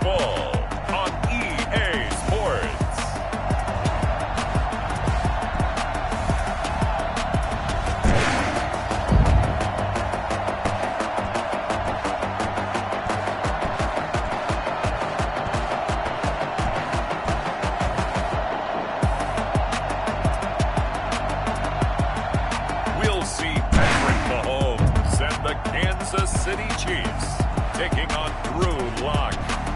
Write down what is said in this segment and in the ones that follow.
football on EA Sports. We'll see Patrick Mahomes and the Kansas City Chiefs taking on Drew Lock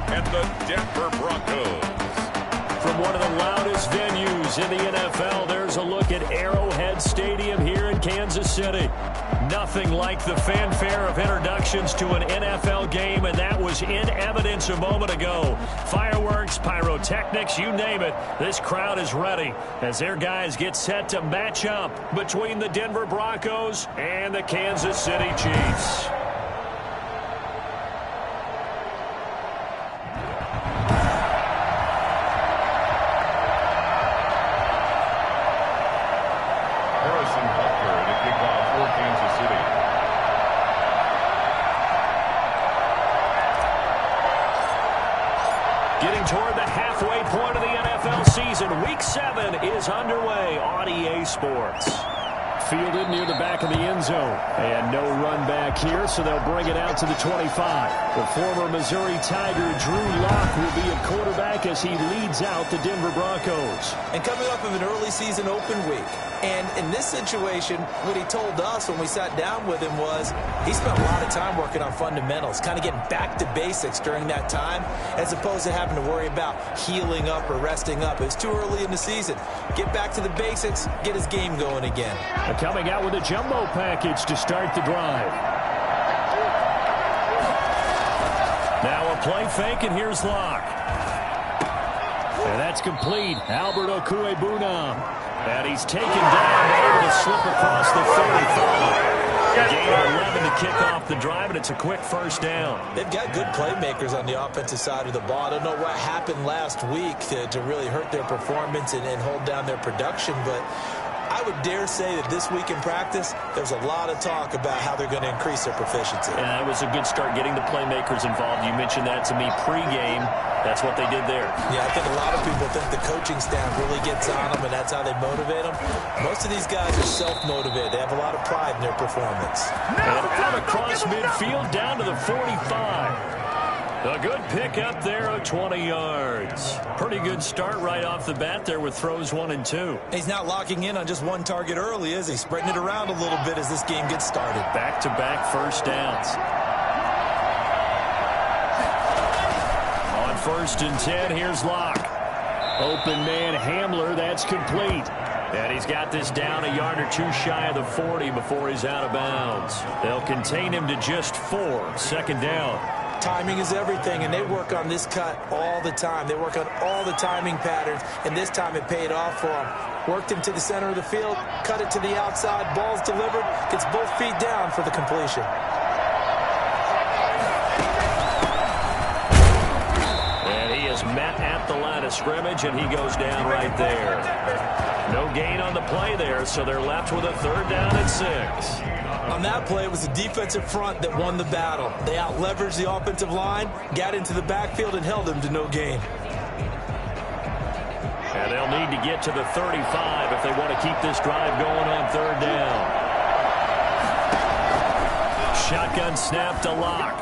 and the Denver Broncos. From one of the loudest venues in the NFL, there's a look at Arrowhead Stadium here in Kansas City. Nothing like the fanfare of introductions to an NFL game, and that was in evidence a moment ago. Fireworks, pyrotechnics, you name it. This crowd is ready as their guys get set to match up between the Denver Broncos and the Kansas City Chiefs. Getting toward the halfway point of the NFL season, Week 7 is underway on EA Sports. Fielded near the back of the end zone. And no run back here, so they'll bring it out to the 25. The former Missouri Tiger, Drew Lock, will be at quarterback as he leads out the Denver Broncos. And coming up of an early season open week. And in this situation, what he told us when we sat down with him was he spent a lot of time working on fundamentals, kind of getting back to basics during that time, as opposed to having to worry about healing up or resting up. It's too early in the season. Get back to the basics, get his game going again. Coming out with a jumbo package to start the drive. Now a play fake, and here's Lock. And that's complete. Albert Okwuegbunam. And he's taken down, able to slip across the 35. Gain of 11 to kick off the drive, and it's a quick first down. They've got good playmakers on the offensive side of the ball. I don't know what happened last week to really hurt their performance and hold down their production, but I would dare say that this week in practice, there's a lot of talk about how they're going to increase their proficiency. Yeah, it was a good start getting the playmakers involved. You mentioned that to me pregame. That's what they did there. Yeah, I think a lot of people think the coaching staff really gets on them, and that's how they motivate them. Most of these guys are self-motivated. They have a lot of pride in their performance. And out across midfield down to the 45. A good pick up there of 20 yards. Pretty good start right off the bat there with throws 1 and 2. He's not locking in on just one target early, is he? Spreading it around a little bit as this game gets started. Back-to-back first downs. On 1st and 10, here's Lock. Open man Hamler, that's complete. And he's got this down a yard or two shy of the 40 before he's out of bounds. They'll contain him to just 4. 2nd down. Timing is everything, and they work on this cut all the time. They work on all the timing patterns, and this time it paid off for them. Worked him to the center of the field, cut it to the outside, ball's delivered, gets both feet down for the completion. And he is met at the line of scrimmage, and he goes down right there. No gain on the play there, so they're left with a 3rd down and 6. On that play, it was the defensive front that won the battle. They out-leveraged the offensive line, got into the backfield, and held him to no gain. And they'll need to get to the 35 if they want to keep this drive going on 3rd down. Shotgun snap to Lock.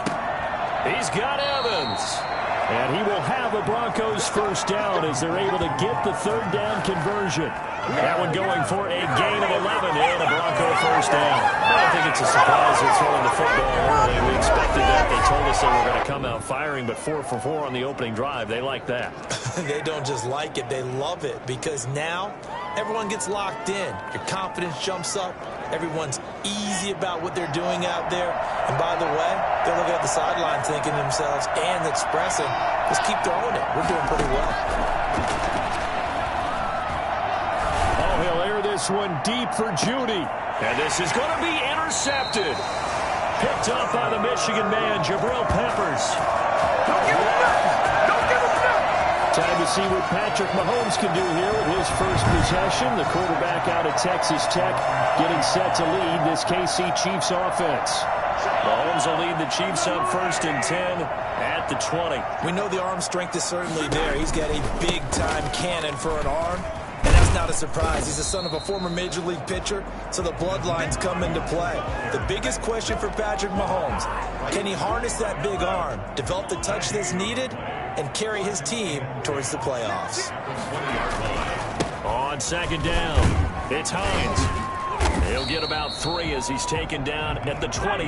He's got Evans. And he will have the Broncos 1st down as they're able to get the 3rd down conversion. That one going for a gain of 11 and a Bronco 1st down. I don't think it's a surprise they're throwing the football early. We expected that. They told us they were going to come out firing, but 4 for 4 on the opening drive. They like that. They don't just like it, they love it, because now everyone gets locked in. Your confidence jumps up. Everyone's easy about what they're doing out there. And by the way, they're looking at the sideline thinking to themselves and expressing, let's keep throwing it. We're doing pretty well. Oh, he'll air this one deep for Judy. And this is going to be intercepted. Picked up by the Michigan man, Jabril Peppers. Don't give him nothing. Don't give him nothing. Time to see what Patrick Mahomes can do here with his first possession. The quarterback out of Texas Tech getting set to lead this KC Chiefs offense. Mahomes will lead the Chiefs up 1st and 10 at the 20. We know the arm strength is certainly there. He's got a big-time cannon for an arm, and that's not a surprise. He's the son of a former Major League pitcher, so the bloodlines come into play. The biggest question for Patrick Mahomes, can he harness that big arm, develop the touch that's needed, and carry his team towards the playoffs? On 2nd down, it's Hines. He'll get about 3 as he's taken down at the 23.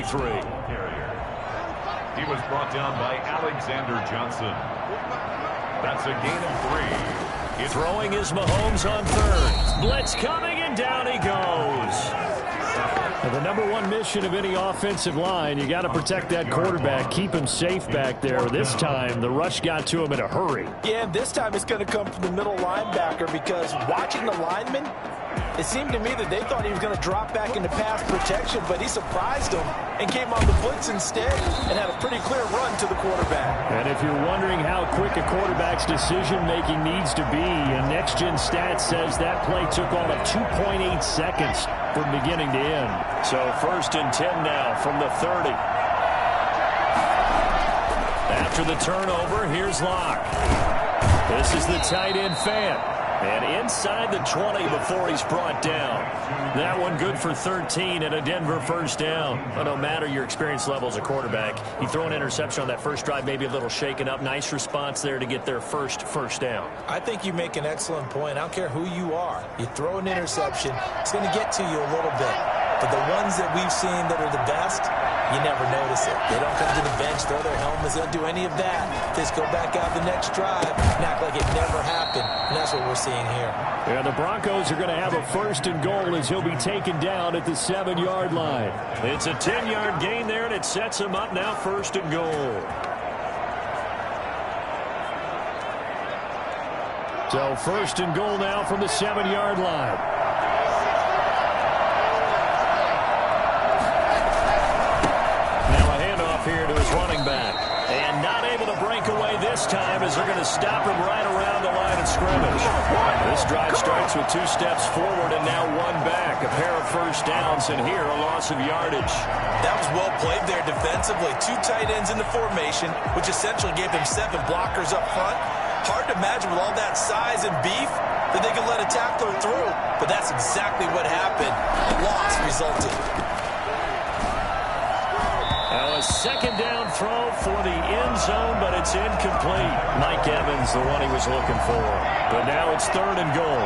He was brought down by Alexander Johnson. That's a gain of 3. Throwing is Mahomes on 3rd. Blitz coming, and down he goes. Now, the number 1 mission of any offensive line, you got to protect that quarterback, keep him safe back there. This time, the rush got to him in a hurry. Yeah, and this time it's going to come from the middle linebacker, because watching the lineman, it seemed to me that they thought he was going to drop back into pass protection, but he surprised them and came on the blitz instead and had a pretty clear run to the quarterback. And if you're wondering how quick a quarterback's decision-making needs to be, a next-gen stat says that play took all of 2.8 seconds from beginning to end. So 1st and 10 now from the 30. After the turnover, here's Locke. This is the tight end fan. And inside the 20 before he's brought down. That one good for 13 and a Denver 1st down. But no matter your experience level as a quarterback, you throw an interception on that first drive, maybe a little shaken up. Nice response there to get their first down. I think you make an excellent point. I don't care who you are. You throw an interception, it's going to get to you a little bit. But the ones that we've seen that are the best, you never notice it. They don't come to the bench, throw their helmets, they don't do any of that. They just go back out the next drive and act like it never happened. And that's what we're seeing here. Yeah, the Broncos are going to have a 1st and goal as he'll be taken down at the 7-yard line. It's a 10-yard gain there, and it sets him up now 1st and goal. So 1st and goal now from the 7-yard line. Here to his running back. And not able to break away this time as they're going to stop him right around the line of scrimmage. This drive starts with 2 steps forward and now 1 back. A pair of 1st downs, and here a loss of yardage. That was well played there defensively. 2 tight ends in the formation, which essentially gave them 7 blockers up front. Hard to imagine with all that size and beef that they could let a tackler through. But that's exactly what happened. A loss resulted. Now a 2nd down throw for the end zone, but it's incomplete. Mike Evans, the one he was looking for. But now it's 3rd and goal.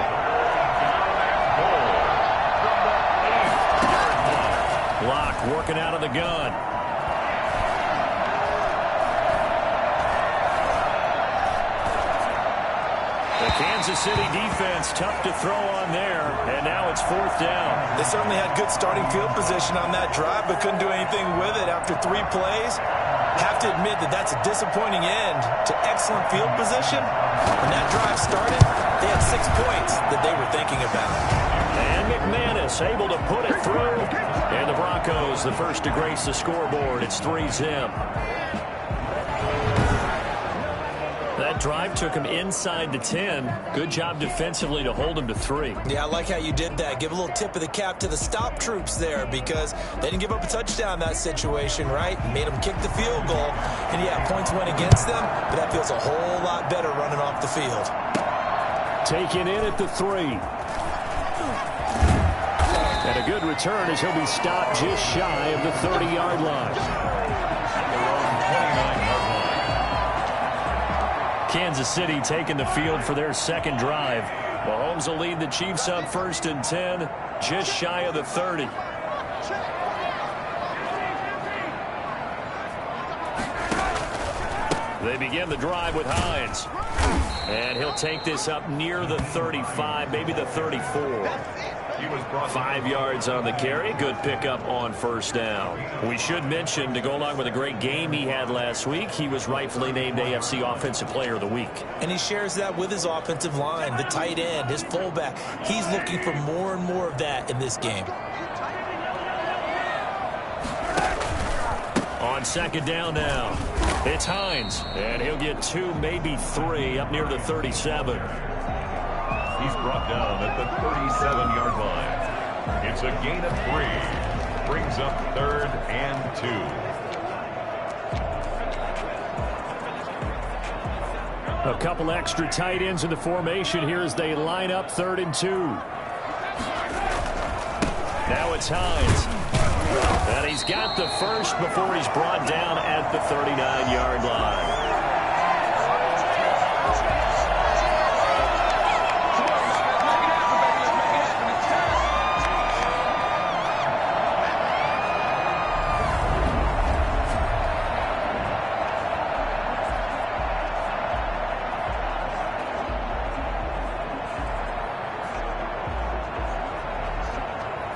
Locke working out of the gun. The Kansas City defense tough to throw on there, and now it's 4th down. They certainly had good starting field position on that drive, but couldn't do anything with it after 3 plays. Have to admit that that's a disappointing end to excellent field position. When that drive started, they had 6 points that they were thinking about. And McManus able to put it through. And the Broncos, the first to grace the scoreboard. It's 3-zip. That drive took him inside the 10. Good job defensively to hold him to 3. Yeah, I like how you did that. Give a little tip of the cap to the stop troops there, because they didn't give up a touchdown in that situation, right? Made them kick the field goal. And yeah, points went against them, but that feels a whole lot better running off the field. Taken in at the 3. And a good return as he'll be stopped just shy of the 30-yard line. Kansas City taking the field for their 2nd drive. Mahomes will lead the Chiefs up 1st and 10, just shy of the 30. They begin the drive with Hines. And he'll take this up near the 35, maybe the 34. 5 yards on the carry. Good pickup on 1st down. We should mention, to go along with a great game he had last week, he was rightfully named AFC Offensive Player of the Week. And he shares that with his offensive line, the tight end, his fullback. He's looking for more and more of that in this game. On 2nd down now, it's Hines. And he'll get 2, maybe 3, up near the 37. He's brought down at the 37-yard line. It's a gain of 3. brings up 3rd and 2. A couple extra tight ends in the formation here as they line up 3rd and 2. Now it's Hines. And he's got the first before he's brought down at the 39-yard line.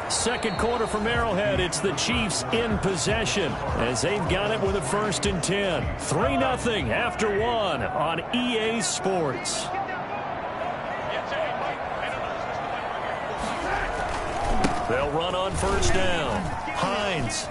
Second quarter from Arrowhead. It's the Chiefs in possession as they've got it with a 1st and 10. 3-0 after 1 on EA Sports. They'll run on 1st down. Hines.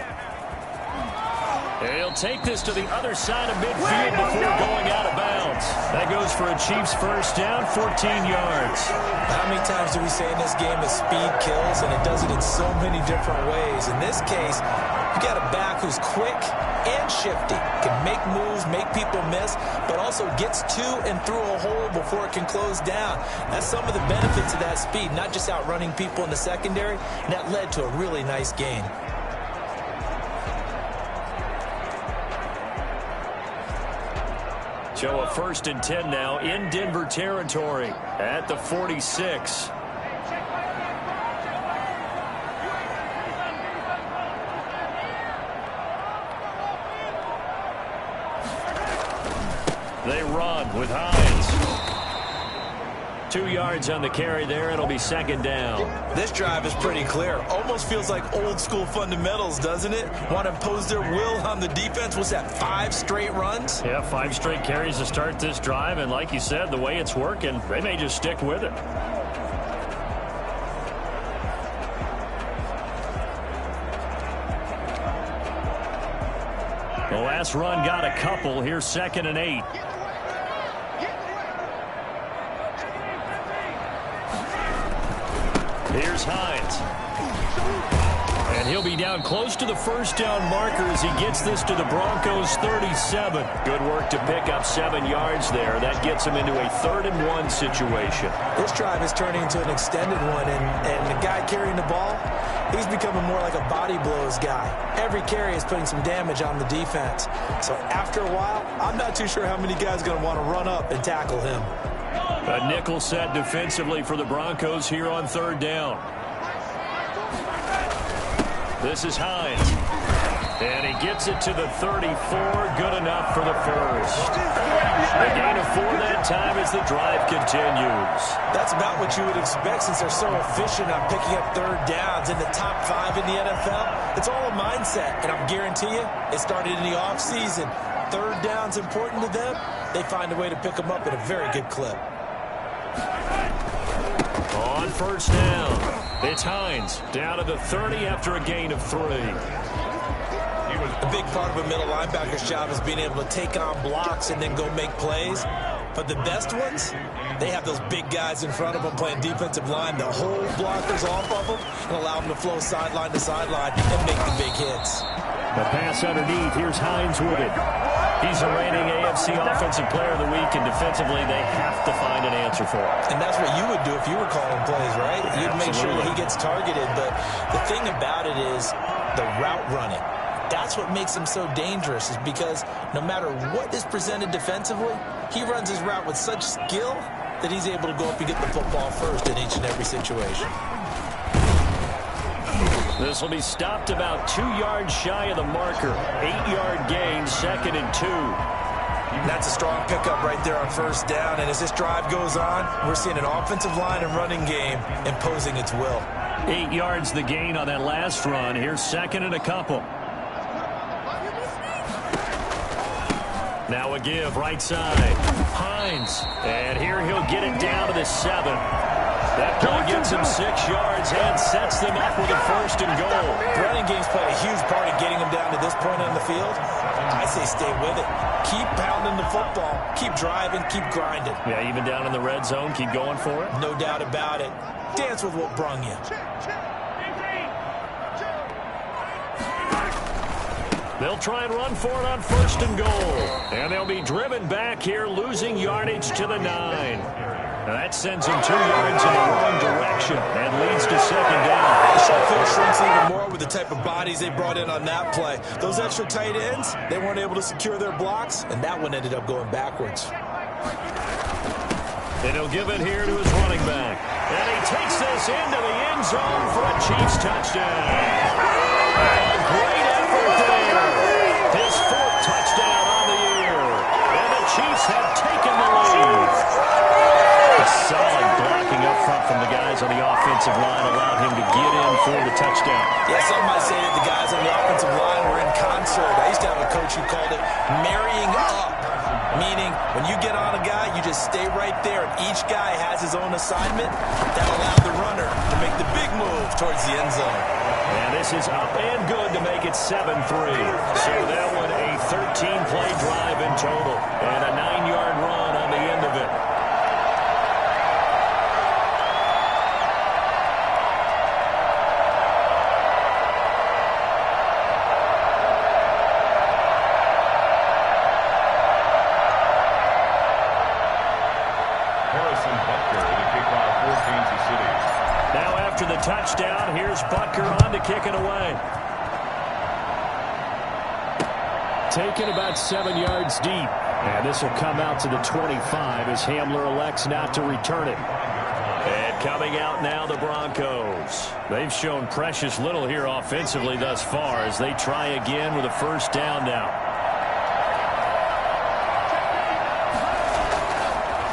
He'll take this to the other side of midfield before going out of bounds. That goes for a Chiefs 1st down, 14 yards. How many times do we say in this game that speed kills, and it does it in so many different ways? In this case, you got a back who's quick and shifty, can make moves, make people miss, but also gets to and through a hole before it can close down. That's some of the benefits of that speed, not just outrunning people in the secondary, and that led to a really nice gain. So a 1st and 10 now in Denver territory at the 46. They run with Hines. 2 yards on the carry there. It'll be 2nd down. This drive is pretty clear. Almost feels like old school fundamentals, doesn't it? Want to impose their will on the defense. What's that, 5 straight runs? Yeah, 5 straight carries to start this drive. And like you said, the way it's working, they may just stick with it. The last run got a couple. Here's 2nd and 8. Here's Hines. And he'll be down close to the 1st down marker as he gets this to the Broncos 37. Good work to pick up 7 yards there. That gets him into a 3rd and 1 situation. This drive is turning into an extended one, and the guy carrying the ball, he's becoming more like a body blows guy. Every carry is putting some damage on the defense. So after a while, I'm not too sure how many guys are going to want to run up and tackle him. A nickel set defensively for the Broncos here on 3rd down. This is Hines. And he gets it to the 34. Good enough for the first. A gain of 4 that time as the drive continues. That's about what you would expect since they're so efficient on picking up 3rd downs in the top 5 in the NFL. It's all a mindset, and I guarantee you it started in the offseason. 3rd down's important to them. They find a way to pick them up at a very good clip. On 1st down, it's Hines down to the 30 after a gain of 3. A big part of a middle linebacker's job is being able to take on blocks and then go make plays. But the best ones, they have those big guys in front of them playing defensive line. They'll hold blockers off of them and allow them to flow sideline to sideline and make the big hits. The pass underneath. Here's Hines with it. He's a reigning AFC Offensive Player of the Week, and defensively they have to find an answer for it. And that's what you would do if you were calling plays, right? You'd make sure that he gets targeted. But the thing about it is the route running. That's what makes him so dangerous, is because no matter what is presented defensively, he runs his route with such skill that he's able to go up and get the football first in each and every situation. This will be stopped about 2 yards shy of the marker. 8-yard gain, 2nd and 2. That's a strong pickup right there on 1st down. And as this drive goes on, we're seeing an offensive line and running game imposing its will. 8 yards the gain on that last run. Here's 2nd and a couple. Now a give, right side. Hines. And here he'll get it down to the 7. That play gets him 6 yards and sets them up with a 1st and goal. The running game's played a huge part in getting them down to this point on the field. I say stay with it. Keep pounding the football. Keep driving. Keep grinding. Yeah, even down in the red zone, keep going for it. No doubt about it. Dance with what brung you. They'll try and run for it on 1st and goal. And they'll be driven back here, losing yardage to the 9. Now that sends them 2 yards in the wrong direction and leads to 2nd down. They should feel shrinks even more with the type of bodies they brought in on that play. Those extra tight ends, they weren't able to secure their blocks, and that one ended up going backwards. And he'll give it here to his running back. And he takes this into the end zone for a Chiefs touchdown. A great effort there. His 4th touchdown on the year. And the Chiefs have taken the lead. A solid blocking up front from the guys on the offensive line allowed him to get in for the touchdown. Yeah, some might say that the guys on the offensive line were in concert. I used to have a coach who called it marrying up. Meaning, when you get on a guy, you just stay right there, and each guy has his own assignment. That allowed the runner to make the big move towards the end zone. And this is up and good to make it 7-3. So that one a 13-play drive in total, and a 9-yard run on the end of it. Touchdown. Here's Butker on to kick it away. Taken about 7 yards deep. And this will come out to the 25 as Hamler elects not to return it. And coming out now, the Broncos. They've shown precious little here offensively thus far as they try again with a 1st down now.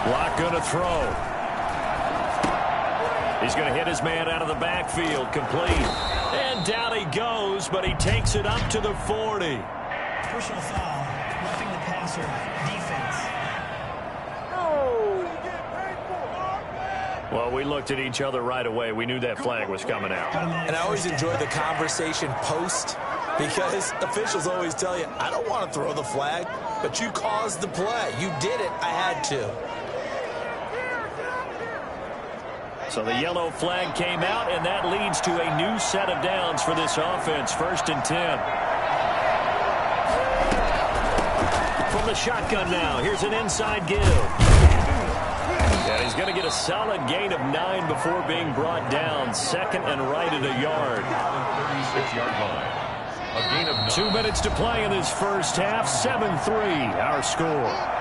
Block going to throw. He's going to hit his man out of the backfield, complete. And down he goes, but he takes it up to the 40. Personal foul, roughing the passer, defense. Well, we looked at each other right away. We knew that flag was coming out. And I always enjoy the conversation post because officials always tell you, I don't want to throw the flag, but you caused the play. You did it. I had to. So the yellow flag came out, and that leads to a new set of downs for this offense. 1st and 10. From the shotgun now, here's an inside give. And he's going to get a solid gain of 9 before being brought down. 2nd and right at a yard. 36-yard line. A gain of 9. 2 minutes to play in this first half. 7-3, our score.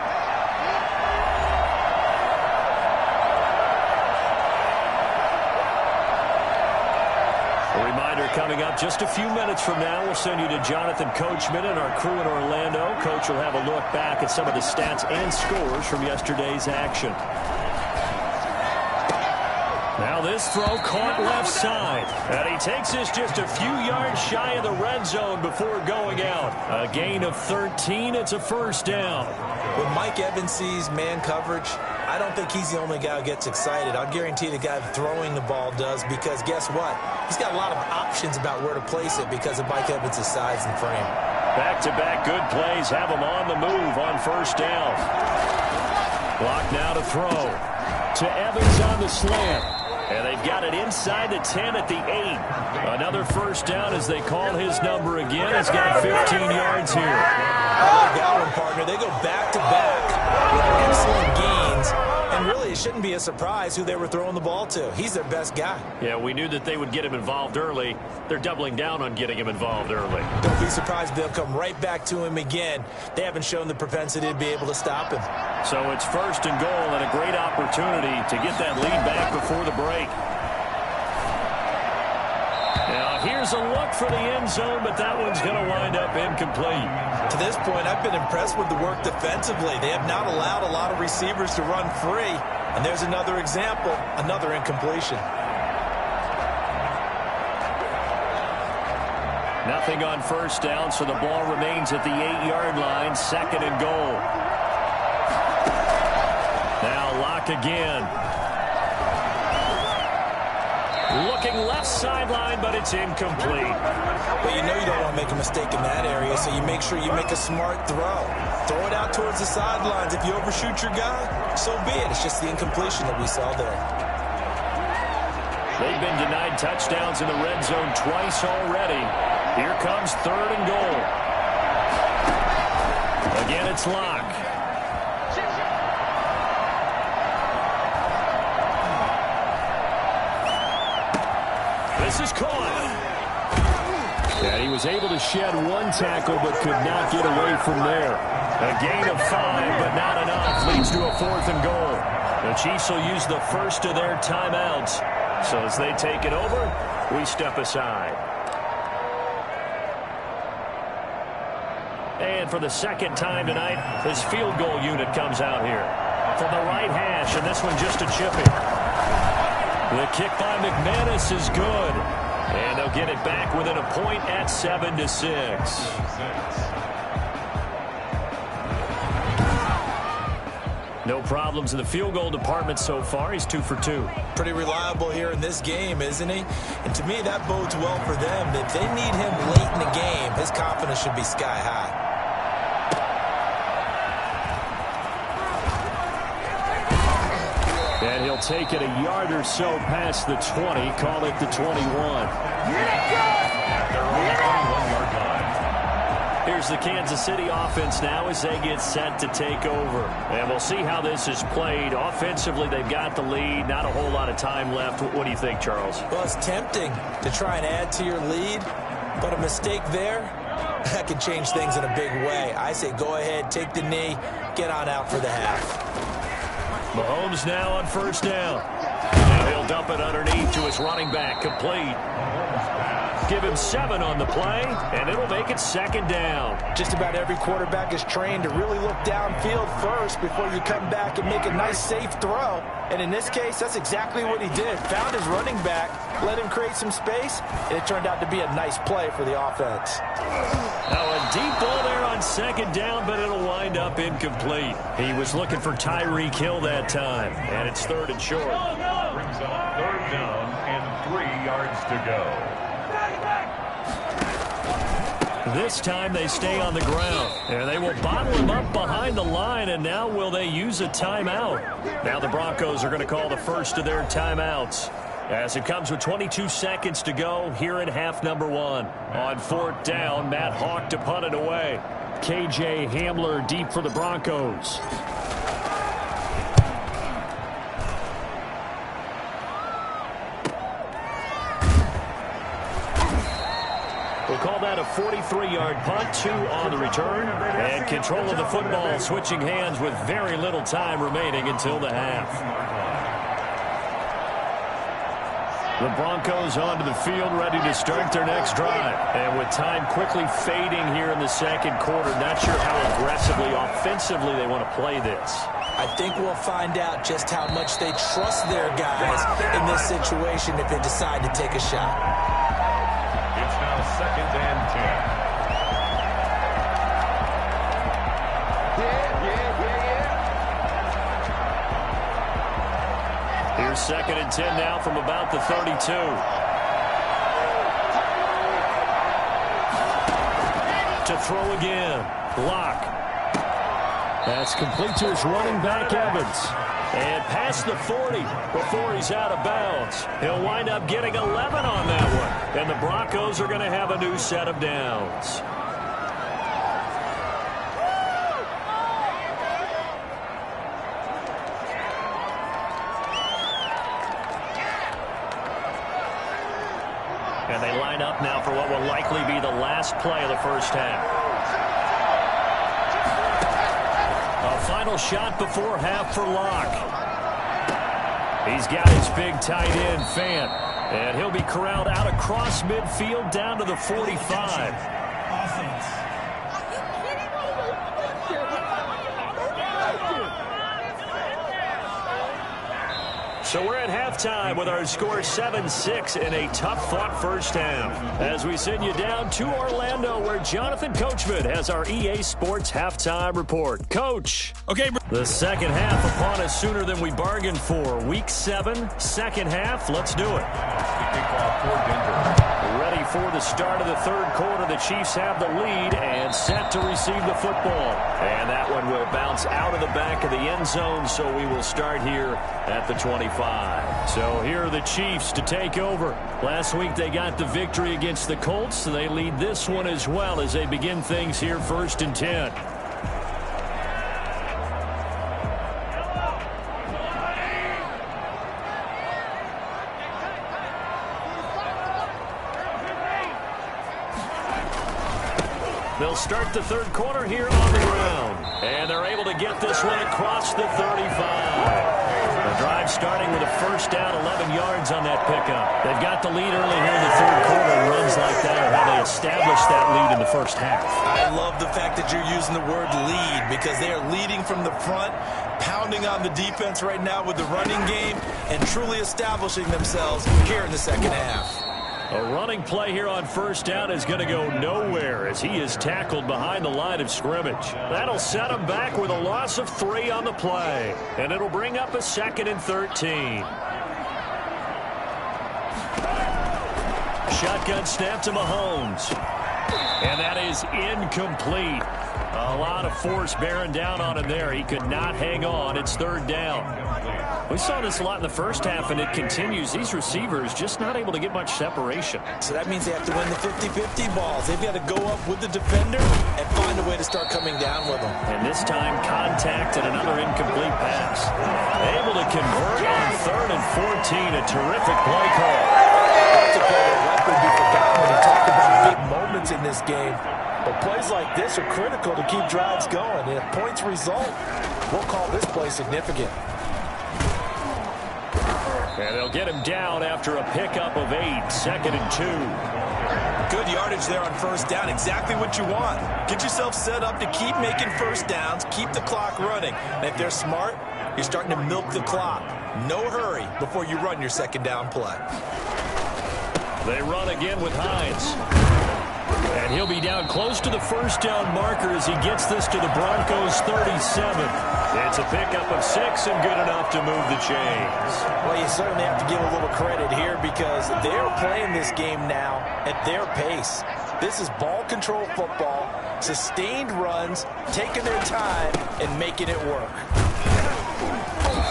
Coming up just a few minutes from now, we'll send you to Jonathan Coachman and our crew in Orlando. Coach will have a look back at some of the stats and scores from yesterday's action. Now this throw caught left side. And he takes this just a few yards shy of the red zone before going out. A gain of 13. It's a 1st down. When Mike Evans sees man coverage, I don't think he's the only guy who gets excited. I'll guarantee the guy throwing the ball does because guess what? He's got a lot of options about where to place it because of Mike Evans' size and frame. Back-to-back good plays have him on the move on 1st down. Block now to throw. To Evans on the slant. And they've got it inside the 10 at the 8. Another 1st down as they call his number again. He's got 15 yards here. I like that one, partner. They go back-to-back with excellent gains. And really, it shouldn't be a surprise who they were throwing the ball to. He's their best guy. Yeah, we knew that they would get him involved early. They're doubling down on getting him involved early. Don't be surprised they'll come right back to him again. They haven't shown the propensity to be able to stop him. So it's 1st and goal and a great opportunity to get that lead back before the break. Now here's a look for the end zone, but that one's going to wind up incomplete. To this point, I've been impressed with the work defensively. They have not allowed a lot of receivers to run free. And there's another example, another incompletion. Nothing on 1st down, so the ball remains at the 8-yard line. 2nd and goal. Now Locke again. Looking left sideline, but it's incomplete. Well, you know you don't want to make a mistake in that area, so you make sure you make a smart throw. Throw it out towards the sidelines. If you overshoot your guy, so be it. It's just the incompletion that we saw there. They've been denied touchdowns in the red zone twice already. Here comes 3rd and goal. Again, it's Locke. This is caught. And he was able to shed one tackle but could not get away from there. A gain of 5, but not enough. Leads to a 4th and goal. The Chiefs will use the first of their timeouts. So as they take it over, we step aside. And for the second time tonight, his field goal unit comes out here. From the right hash, and this one just a chippy. The kick by McManus is good. And they'll get it back within a point at 7-6. No problems in the field goal department so far. He's 2 for 2. Pretty reliable here in this game, isn't he? And to me, that bodes well for them. If they need him late in the game, his confidence should be sky high. And he'll take it a yard or so past the 20, call it the 21. Here's the Kansas City offense now as they get set to take over. And we'll see how this is played. Offensively, they've got the lead. Not a whole lot of time left. What do you think, Charles? Well, it's tempting to try and add to your lead, but a mistake there, that can change things in a big way. I say go ahead, take the knee, get on out for the half. Mahomes now on first down. Now he'll dump it underneath to his running back. Complete. Give him 7 on the play, and it'll make it second down. Just about every quarterback is trained to really look downfield first before you come back and make a nice, safe throw. And in this case, that's exactly what he did. Found his running back, let him create some space, and it turned out to be a nice play for the offense. Now a deep ball there on second down, but it'll wind up incomplete. He was looking for Tyreek Hill that time, and it's 3rd and short. Brings up 3rd down and 3 yards to go. This time they stay on the ground, and they will bottle him up behind the line, and now will they use a timeout? Now the Broncos are going to call the first of their timeouts as it comes with 22 seconds to go here in half number 1. On 4th down, Matt Hawk to punt it away. KJ Hamler deep for the Broncos. We'll call that a 43-yard punt, 2 on the return, and control of the football switching hands with very little time remaining until the half. The Broncos onto the field ready to start their next drive. And with time quickly fading here in the second quarter, not sure how aggressively, offensively they want to play this. I think we'll find out just how much they trust their guys in this situation if they decide to take a shot. It's now 2nd and 10. Here's 2nd and 10 now from about the 32. To throw again. Locke. That's complete to his running back, Evans. And past the 40 before he's out of bounds. He'll wind up getting 11 on that one. And the Broncos are going to have a new set of downs. And they line up now for what will likely be the last play of the first half. A final shot before half for Locke. He's got his big tight end, Fant. And he'll be corralled out across midfield down to the 45. Offense. So we're at halftime with our score 7-6 in a tough-fought first half. As we send you down to Orlando, where Jonathan Coachman has our EA Sports halftime report. Coach. Okay. The second half upon us sooner than we bargained for. Week 7, second half. Let's do it. Ready for the start of the third quarter. The Chiefs have the lead and set to receive the football. And that one will bounce out of the back of the end zone, so we will start here at the 25. So here are the Chiefs to take over. Last week they got the victory against the Colts, so they lead this one as well as they begin things here 1st and 10. They'll start the third quarter here on the ground. And they're able to get this one across the 35. The drive starting with a first down, 11 yards on that pickup. They've got the lead early here in the third quarter, and runs like that are how they establish that lead in the first half. I love the fact that you're using the word lead because they are leading from the front, pounding on the defense right now with the running game, and truly establishing themselves here in the second half. A running play here on first down is going to go nowhere as he is tackled behind the line of scrimmage. That'll set him back with a loss of 3 on the play. And it'll bring up a 2nd and 13. Shotgun snap to Mahomes. And that is incomplete. A lot of force bearing down on him there. He could not hang on. It's 3rd down. We saw this a lot in the first half, and it continues. These receivers just not able to get much separation. So that means they have to win the 50-50 balls. They've got to go up with the defender and find a way to start coming down with them. And this time, contact and another incomplete pass. Able to convert on 3rd and 14. A terrific play call. That's a play that likely be forgotten when you talk about big moments in this game. But plays like this are critical to keep drives going. And if points result, we'll call this play significant. And they'll get him down after a pickup of 8, 2nd and 2. Good yardage there on first down. Exactly what you want. Get yourself set up to keep making first downs, keep the clock running. And if they're smart, you're starting to milk the clock. No hurry before you run your second down play. They run again with Hines. And he'll be down close to the first down marker as he gets this to the Broncos' 37. It's a pickup of 6 and good enough to move the chains. Well, you certainly have to give a little credit here because they're playing this game now at their pace. This is ball control football, sustained runs, taking their time and making it work.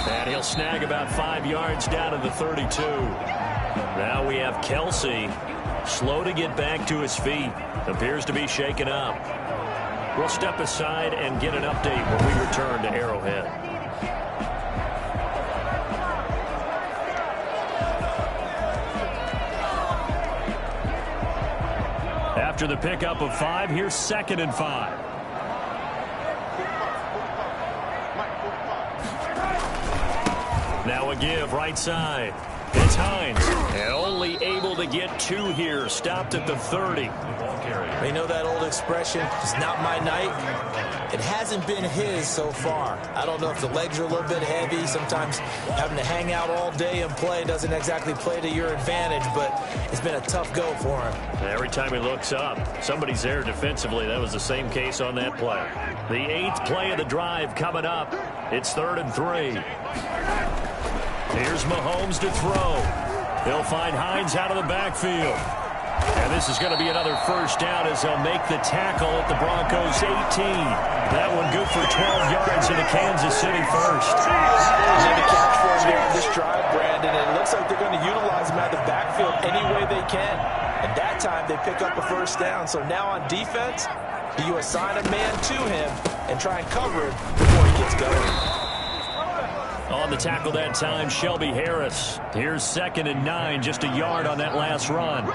And he'll snag about 5 yards down to the 32. Now we have Kelsey, slow to get back to his feet. Appears to be shaken up. We'll step aside and get an update when we return to Arrowhead. After the pickup of 5, here's 2nd and 5. Now a give right side. It's Hines. And only able to get 2 here. Stopped at the 30. You know that old expression, it's not my night? It hasn't been his so far. I don't know if the legs are a little bit heavy. Sometimes having to hang out all day and play doesn't exactly play to your advantage, but it's been a tough go for him. Every time he looks up, somebody's there defensively. That was the same case on that play. The 8th play of the drive coming up. It's 3rd and 3. Here's Mahomes to throw. He'll find Hines out of the backfield. And this is going to be another first down as they'll make the tackle at the Broncos' 18. That one good for 12 yards into Kansas City first. Need a catch for him there on this drive, Brandon. And it looks like they're going to utilize him out of the backfield any way they can. And that time they pick up a first down. So now on defense, do you assign a man to him and try and cover him before he gets going? On the tackle that time, Shelby Harris. Here's 2nd and 9, just a yard on that last run.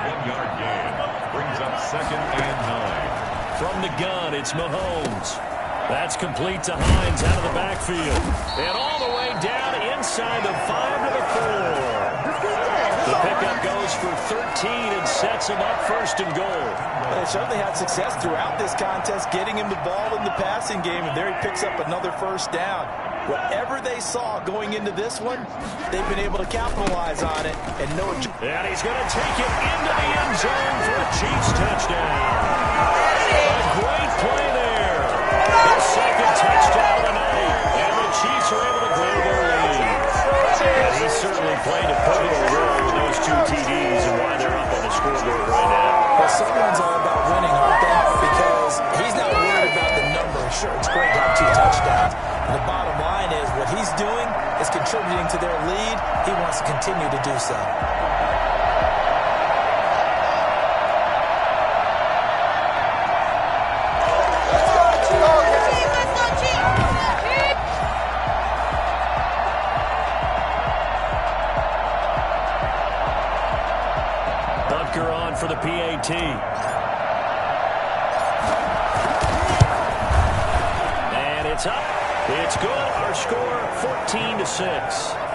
1-yard gain brings up 2nd and 9. From the gun, it's Mahomes. That's complete to Hines out of the backfield. And all the way down inside the 5 to the 4. The pickup goes for 13 and sets him up 1st and goal. They certainly had success throughout this contest, getting him the ball in the passing game, and there he picks up another first down. Whatever they saw going into this one, they've been able to capitalize on it. And he's going to take it into the end zone for a Chiefs touchdown. A great play there. Their 2nd touchdown of the night. And the Chiefs are able to grow their lead. And he certainly played a pivotal role with those 2 TDs and why they're up on the scoreboard right now. Well, someone's all about winning, aren't they? Because he's not worried about the numbers. sure, it's great to have 2 touchdowns. And the bottom line is what he's doing is contributing to their lead. He wants to continue to do so. Butker on for the PAT. And it's up. It's good. Our score, 14-6.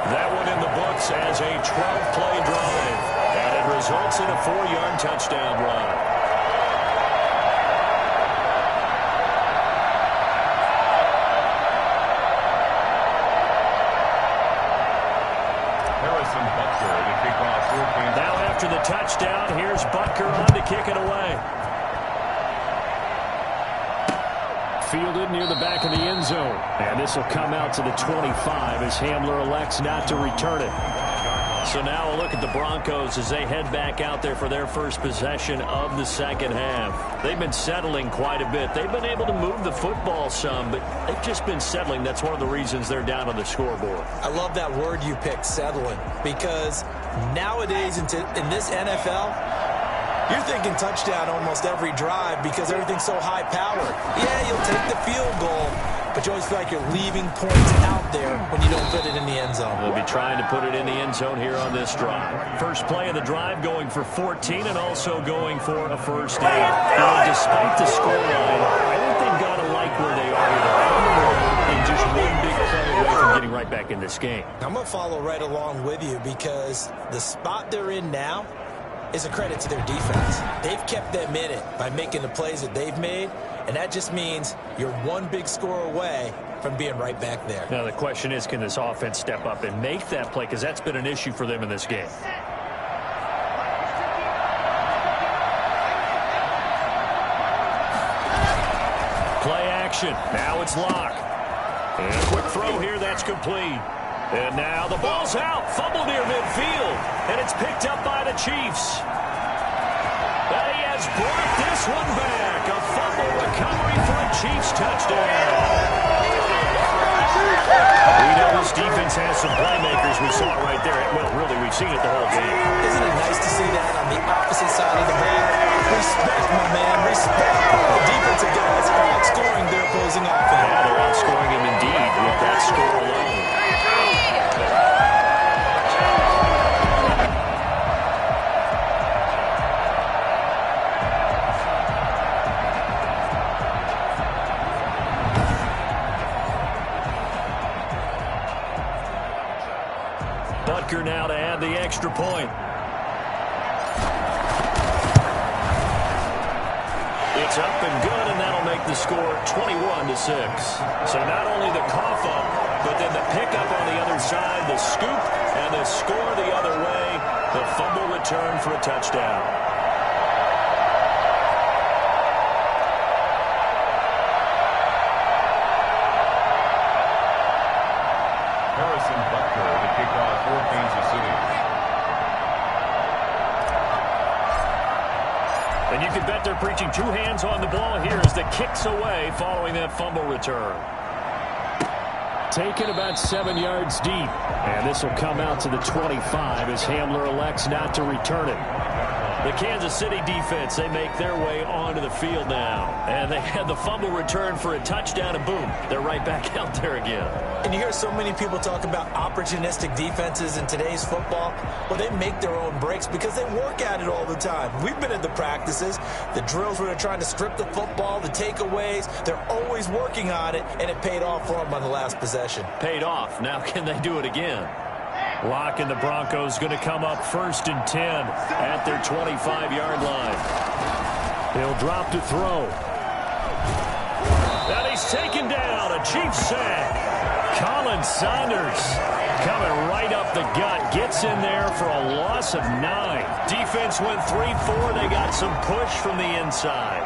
That one in the books as a 12-play drive. And it results in a 4-yard touchdown run. Now after the touchdown, here's Butker on to kick it away. Fielded near the back of the end zone. And this will come out to the 25 as Hamler elects not to return it. So now a look at the Broncos as they head back out there for their first possession of the second half. They've been settling quite a bit. They've been able to move the football some, but they've just been settling. That's one of the reasons they're down on the scoreboard. I love that word you picked, settling, because nowadays in this NFL, you're thinking touchdown almost every drive because everything's so high-powered. Yeah, you'll take the field goal, but you always feel like you're leaving points out there when you don't put it in the end zone. They'll be trying to put it in the end zone here on this drive. First play of the drive going for 14 and also going for a first down. Despite the scoreline, I think they've got to like where they are either in just one big play away from getting right back in this game. I'm going to follow right along with you because the spot they're in now is a credit to their defense. They've kept them in it by making the plays that they've made, and that just means you're one big score away from being right back there. Now the question is, can this offense step up and make that play, because that's been an issue for them in this game. Play action. Now it's Locke. And a quick throw here. That's complete. And now the ball's out. Fumble near midfield. And it's picked up by the Chiefs. And he has brought this one back. A fumble recovery for a Chiefs touchdown. We know this defense has some playmakers. We saw it right there. Well, really, we've seen it the whole game. Isn't it nice to see that on the opposite side of the ball? Respect, my man. Respect. The defensive guys are outscoring their opposing offense. Yeah, they're outscoring him indeed with that score alone. Butker now to add the extra point. It's up and good, and that'll make the score 21-6. So not only the cough up, but then the pickup on the other side, the scoop, and the score the other way. The fumble return for a touchdown. And you can bet they're preaching two hands on the ball here as the kick's away following that fumble return. Taken about 7 yards deep. And this will come out to the 25 as Hamler elects not to return it. The Kansas City defense, they make their way onto the field now. And they had the fumble return for a touchdown, and boom, they're right back out there again. And you hear so many people talk about opportunistic defenses in today's football. Well, they make their own breaks because they work at it all the time. We've been at the practices, the drills where they're trying to strip the football, the takeaways. They're always working on it, and it paid off for them on the last possession. Paid off. Now can they do it again? Locke and the Broncos going to come up 1st and 10 at their 25-yard line. He'll drop to throw. And he's taken down. A Chiefs sack. Colin Saunders coming right up the gut. Gets in there for a loss of 9. Defense went 3-4. They got some push from the inside.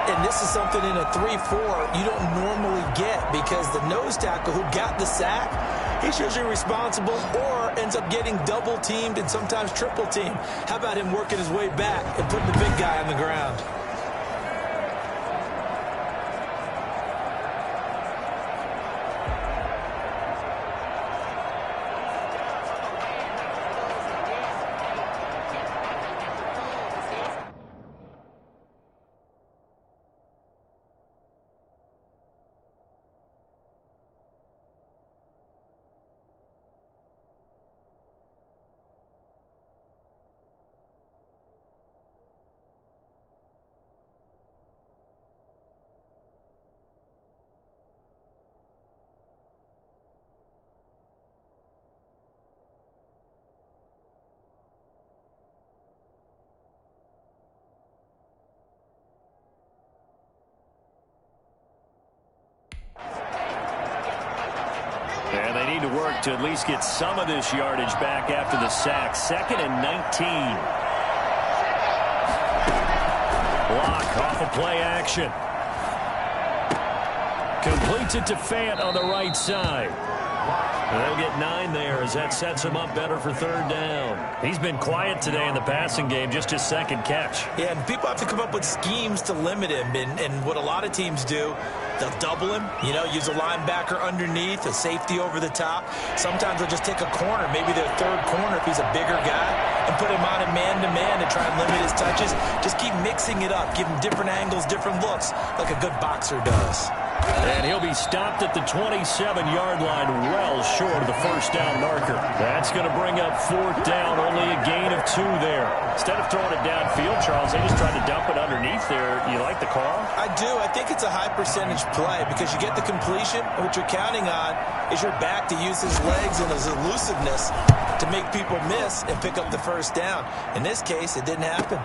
And this is something in a 3-4 you don't normally get because the nose tackle who got the sack, he's usually responsible or ends up getting double-teamed and sometimes triple-teamed. How about him working his way back and putting the big guy on the ground? to work to at least get some of this yardage back after the sack. 2nd and 19. Block off of play action. Completes it to Fant on the right side. They'll get 9 there as that sets him up better for 3rd down. He's been quiet today in the passing game, just his 2nd catch. Yeah, and people have to come up with schemes to limit him. And what a lot of teams do, they'll double him, use a linebacker underneath, a safety over the top. Sometimes they'll just take a corner, maybe their 3rd corner if he's a bigger guy, and put him on a man-to-man to try and limit his touches. Just keep mixing it up, give him different angles, different looks, like a good boxer does. And he'll be stopped at the 27-yard line, well short of the 1st down marker. That's going to bring up 4th down, only a gain of 2 there. Instead of throwing it downfield, Charles, they just tried to dump it underneath there. You like the call? I do. I think it's a high percentage play because you get the completion. What you're counting on is your back to use his legs and his elusiveness to make people miss and pick up the 1st down. In this case, it didn't happen.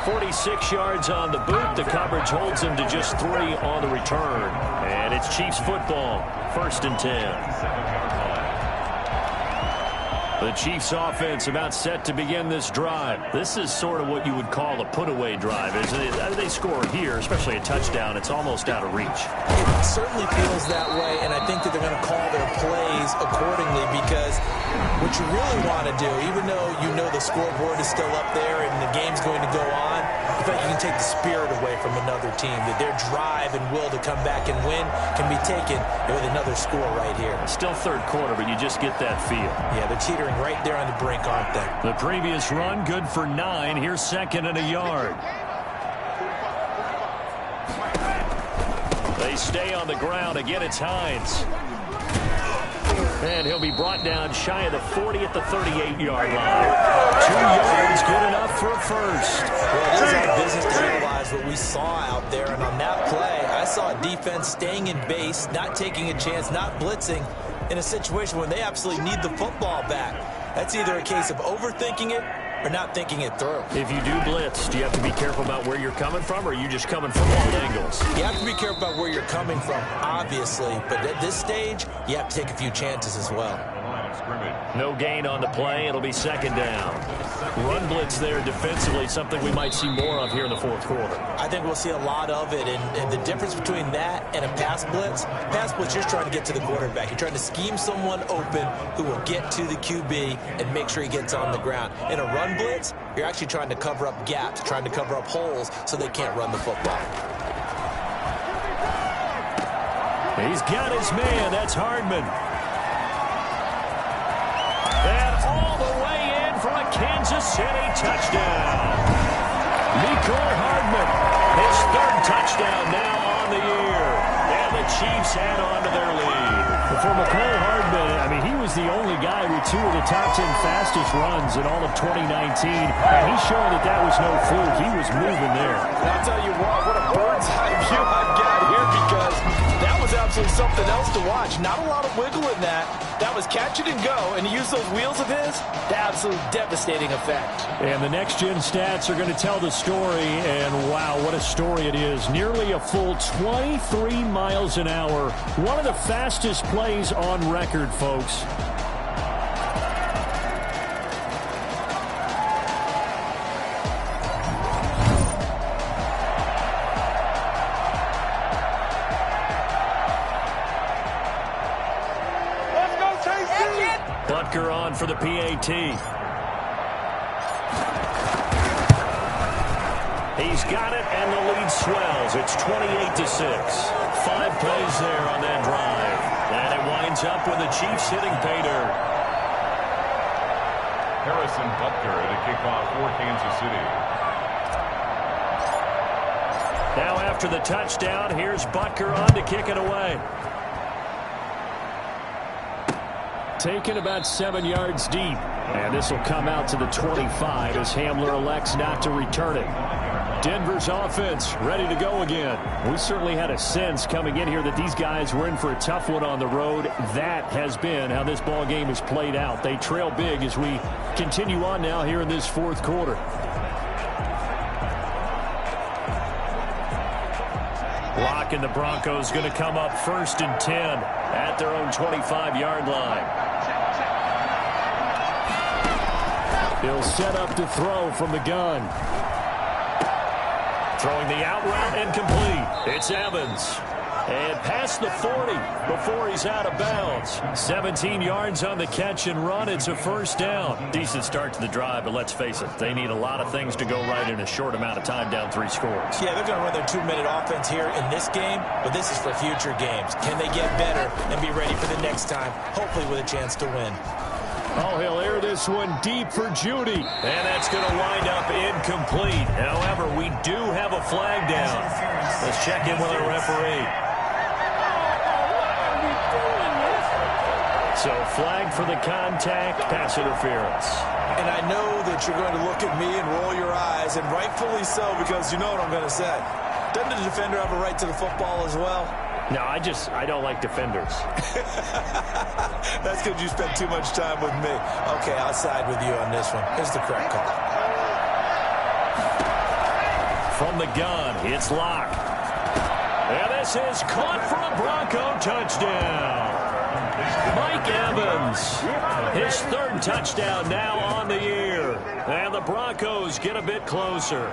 46 yards on the boot. The coverage holds him to just 3 on the return. And it's Chiefs football. 1st and 10. The Chiefs offense about set to begin this drive. This is sort of what you would call a put-away drive, isn't it? They score here, especially a touchdown. It's almost out of reach. It certainly feels that way, and I think that they're going to call their plays accordingly because what you really want to do, even though you know the scoreboard is still up there and the game's going to go on, I feel like you can take the spirit away from another team, that their drive and will to come back and win can be taken with another score right here. Still 3rd quarter, but you just get that feel. Yeah, they're teetering right there on the brink, aren't they? The previous run, good for 9. Here's 2nd and a yard. They stay on the ground. Again, it's Hines. And he'll be brought down shy of the 40 at the 38-yard line. 2 yards, good enough for a 1st. Well, it is our business to realize what we saw out there. And on that play, I saw a defense staying in base, not taking a chance, not blitzing in a situation when they absolutely need the football back. That's either a case of overthinking it or not thinking it through. If you do blitz, do you have to be careful about where you're coming from, or are you just coming from all angles? You have to be careful about where you're coming from, obviously. But at this stage, you have to take a few chances as well. No gain on the play. It'll be 2nd down. Run blitz there defensively, something we might see more of here in the 4th quarter. I think we'll see a lot of it, and the difference between that and a pass blitz, you're just trying to get to the quarterback. You're trying to scheme someone open who will get to the QB and make sure he gets on the ground. In a run blitz, you're actually trying to cover up gaps, trying to cover up holes so they can't run the football. He's got his man. That's Hardman. And all the way in for a Kansas City touchdown. Mecole Hardman, his 3rd touchdown now on the year. And the Chiefs add on to their lead. For Mecole Hardman, I mean, he was the only guy with 2 of the top 10 fastest runs in all of 2019. And he's showing that that was no fluke. He was moving there. And I'll tell you what a bird's eye view I've got here because that was absolutely something else to watch. Not a lot of wiggle in that. That was catch it and go, and he used those wheels of his to absolute devastating effect. And the next-gen stats are going to tell the story, and wow, what a story it is. Nearly a full 23 miles an hour. One of the fastest plays on record, folks. Butker on for the PAT. He's got it, and the lead swells. It's 28-6. 5 plays there on that drive. And it winds up with the Chiefs hitting pay dirt. Harrison Butker to kick off for Kansas City. Now after the touchdown, here's Butker on to kick it away. Taken about 7 yards deep. And this will come out to the 25 as Hamler elects not to return it. Denver's offense ready to go again. We certainly had a sense coming in here that these guys were in for a tough one on the road. That has been how this ball game has played out. They trail big as we continue on now here in this 4th quarter. Locke and the Broncos going to come up 1st and 10 at their own 25-yard line. He'll set up to throw from the gun. Throwing the out route and complete. It's Evans. And past the 40 before he's out of bounds. 17 yards on the catch and run. It's a 1st down. Decent start to the drive, but let's face it, they need a lot of things to go right in a short amount of time, down 3 scores. Yeah, they're going to run their 2-minute offense here in this game, but this is for future games. Can they get better and be ready for the next time, hopefully with a chance to win? Oh, he'll air this one deep for Judy. And that's going to wind up incomplete. However, we do have a flag down. Let's check in with our referee. So, flag for the contact, pass interference. And I know that you're going to look at me and roll your eyes, and rightfully so, because you know what I'm going to say. Doesn't the defender have a right to the football as well? No, I don't like defenders. That's because you spent too much time with me. Okay, I'll side with you on this one. Here's the correct call. From the gun, it's Locke. And this is caught for a Bronco touchdown. Mike Evans, his 3rd touchdown now on the year. And the Broncos get a bit closer.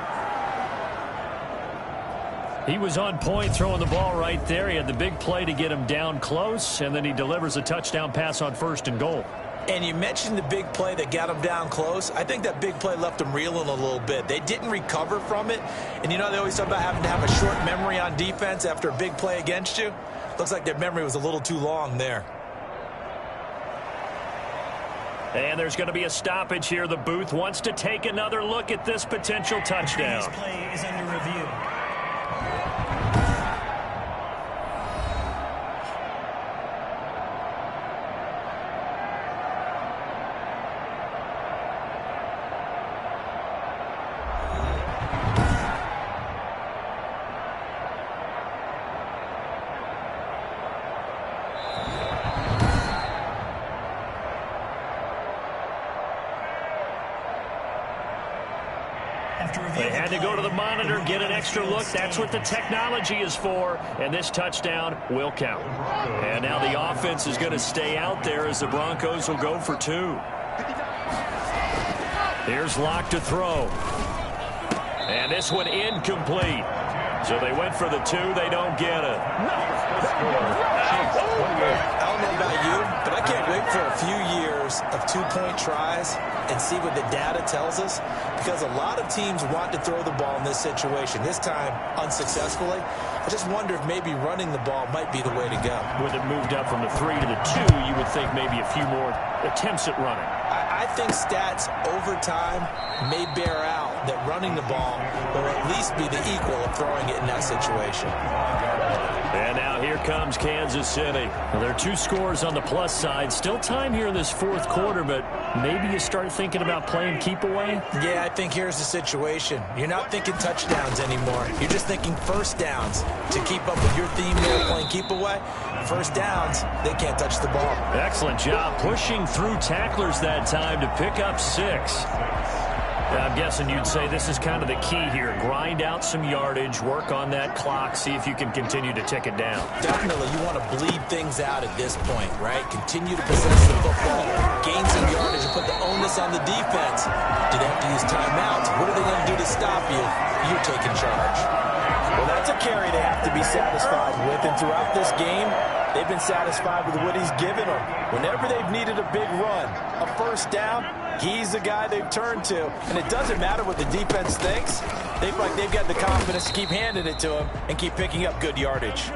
He was on point throwing the ball right there. He had the big play to get him down close, and then he delivers a touchdown pass on 1st and goal. And you mentioned the big play that got him down close. I think that big play left him reeling a little bit. They didn't recover from it. And you know they always talk about having to have a short memory on defense after a big play against you. Looks like their memory was a little too long there. And there's going to be a stoppage here. The booth wants to take another look at this potential touchdown. This play is under review. They had to go to the monitor, get an extra look. That's what the technology is for. And this touchdown will count. And now the offense is going to stay out there as the Broncos will go for 2. Here's Locke to throw. And this one incomplete. So they went for the 2. They don't get it. I don't know about you, but I can't wait for a few years of 2-point tries and see what the data tells us, because a lot of teams want to throw the ball in this situation, this time unsuccessfully. I just wonder if maybe running the ball might be the way to go. With it moved up from the 3 to the 2, you would think maybe a few more attempts at running. I think stats over time may bear out that running the ball will at least be the equal of throwing it in that situation. And now here comes Kansas City. Well, there are 2 scores on the plus side. Still time here in this 4th quarter, but maybe you start thinking about playing keep away? Yeah, I think here's the situation. You're not thinking touchdowns anymore. You're just thinking 1st downs. To keep up with your theme there, playing keep away, 1st downs, they can't touch the ball. Excellent job pushing through tacklers that time to pick up 6. I'm guessing you'd say this is kind of the key here. Grind out some yardage, work on that clock, see if you can continue to tick it down. Definitely, you want to bleed things out at this point, right? Continue to possess the football, gain some yardage, and put the onus on the defense. Do they have to use timeouts? What are they going to do to stop you? You're taking charge. Well, that's a carry they have to be satisfied with, and throughout this game, they've been satisfied with what he's given them. Whenever they've needed a big run, a 1st down, he's the guy they've turned to. And it doesn't matter what the defense thinks. They feel like they've got the confidence to keep handing it to him and keep picking up good yardage.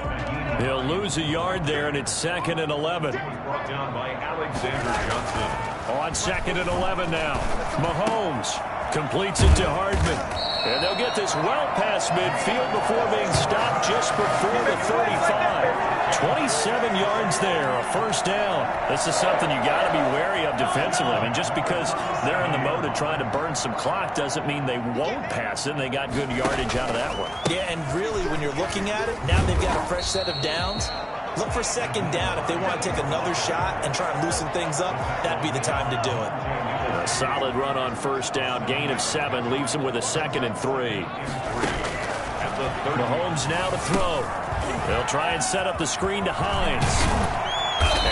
He'll lose a yard there, and it's 2nd and 11. Brought down by Alexander Johnson. On 2nd and 11 now. Mahomes completes it to Hardman. And they'll get this well past midfield before being stopped just before the 35. 27 yards there, a 1st down. This is something you got to be wary of defensively. I mean, just because they're in the mode of trying to burn some clock doesn't mean they won't pass it, and they got good yardage out of that one. Yeah, and really, when you're looking at it, now they've got a fresh set of downs. Look for 2nd down. If they want to take another shot and try and loosen things up, that'd be the time to do it. A solid run on 1st down. Gain of 7 leaves them with a 2nd and 3. At the Mahomes now to throw. They'll try and set up the screen to Hines.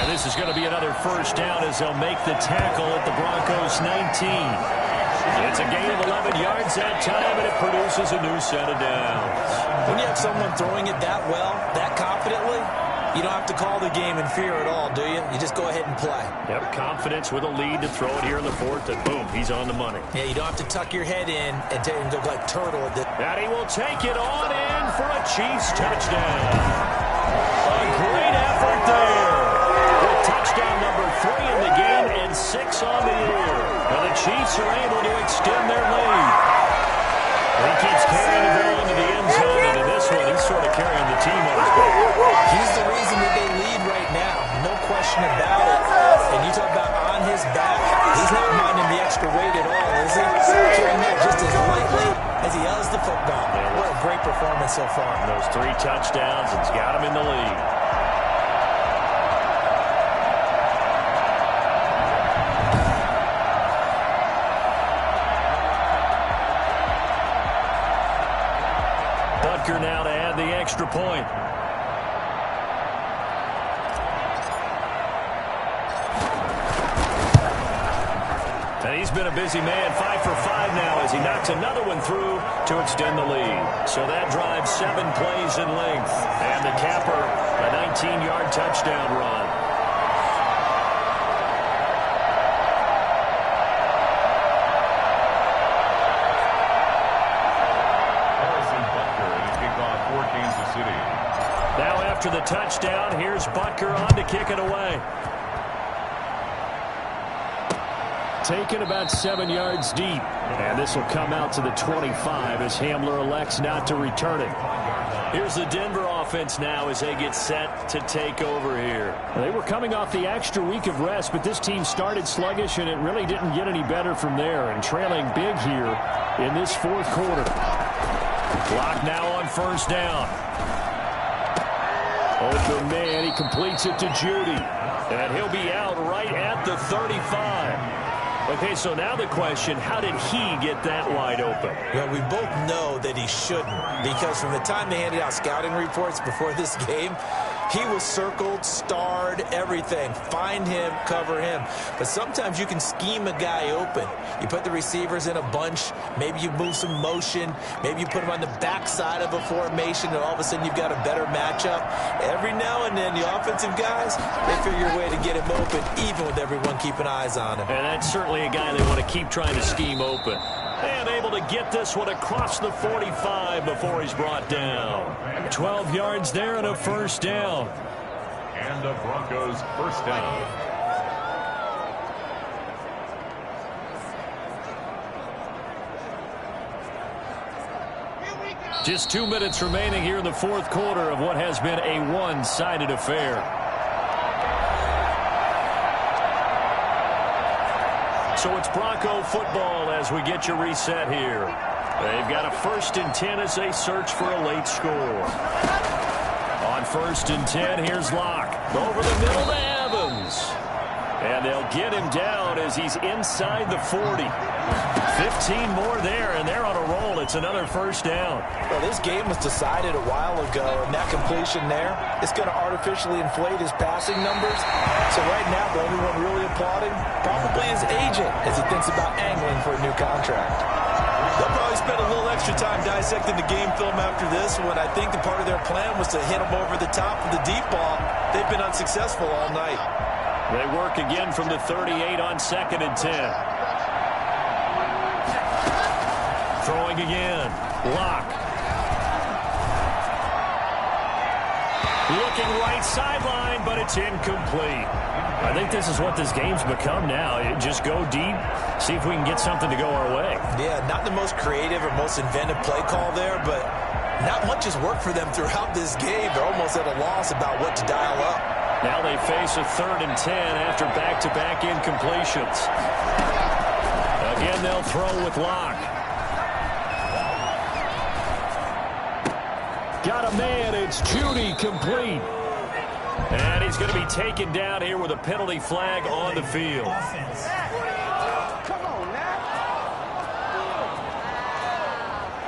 And this is going to be another first down as they'll make the tackle at the Broncos' 19. It's a gain of 11 yards that time, and it produces a new set of downs. When you have someone throwing it that well, that confidently, you don't have to call the game in fear at all, do you? You just go ahead and play. Yep, confidence with a lead to throw it here in the fourth, and boom, he's on the money. Yeah, you don't have to tuck your head in and go like turtle. And he will take it on in for a Chiefs touchdown. A great effort there. With touchdown number 3 in the game and 6 on the year. And the Chiefs are able to extend their lead. He keeps carrying the ball into the end zone, and in this one, he's sort of carrying the team on his back. He's the reason that they lead right now. No question about it. And you talk about on his back, he's not minding the extra weight at all, is he? Carrying that just as lightly as he has the football. What a great performance so far. Those 3 touchdowns, and he's got him in the lead. Now to add the extra point. And he's been a busy man, 5 for 5 now as he knocks another one through to extend the lead. So that drives 7 plays in length. And the capper, a 19-yard touchdown run. Now after the touchdown, here's Butker on to kick it away. Taken about 7 yards deep. And this will come out to the 25 as Hamler elects not to return it. Here's the Denver offense now as they get set to take over here. They were coming off the extra week of rest, but this team started sluggish, and it really didn't get any better from there. And trailing big here in this fourth quarter. Clock now on first down. Open man, he completes it to Judy. And he'll be out right at the 35. Okay, so now the question, how did he get that wide open? Well, we both know that he shouldn't, because from the time they handed out scouting reports before this game, he was circled, starred, everything. Find him, cover him. But sometimes you can scheme a guy open. You put the receivers in a bunch. Maybe you move some motion. Maybe you put him on the backside of a formation, and all of a sudden you've got a better matchup. Every now and then, the offensive guys, they figure a way to get him open, even with everyone keeping eyes on him. And that's certainly a guy they want to keep trying to scheme open. And able to get this one across the 45 before he's brought down. 12 yards there and a first down. And the Broncos first down. Just 2 minutes remaining here in the fourth quarter of what has been a one-sided affair. So it's Bronco football as we get you reset here. They've got a 1st and 10 as they search for a late score. On 1st and 10, here's Locke. Over the middle to Evans. And they'll get him down as he's inside the 40. 15 more there, and they're on a roll. It's another first down. Well, this game was decided a while ago, and that completion there is going to artificially inflate his passing numbers. So right now, the only one really applauding probably his agent as he thinks about angling for a new contract. They'll probably spend a little extra time dissecting the game film after this one. I think the part of their plan was to hit him over the top of the deep ball. They've been unsuccessful all night. They work again from the 38 on 2nd and 10. Throwing again. Locke. Looking right sideline, but it's incomplete. I think this is what this game's become now. Just go deep, see if we can get something to go our way. Yeah, not the most creative or most inventive play call there, but not much has worked for them throughout this game. They're almost at a loss about what to dial up. Now they face a 3rd and 10 after back-to-back incompletions. Again, they'll throw with Locke. Got a man, it's Judy, complete. And he's going to be taken down here with a penalty flag on the field. Come on, man.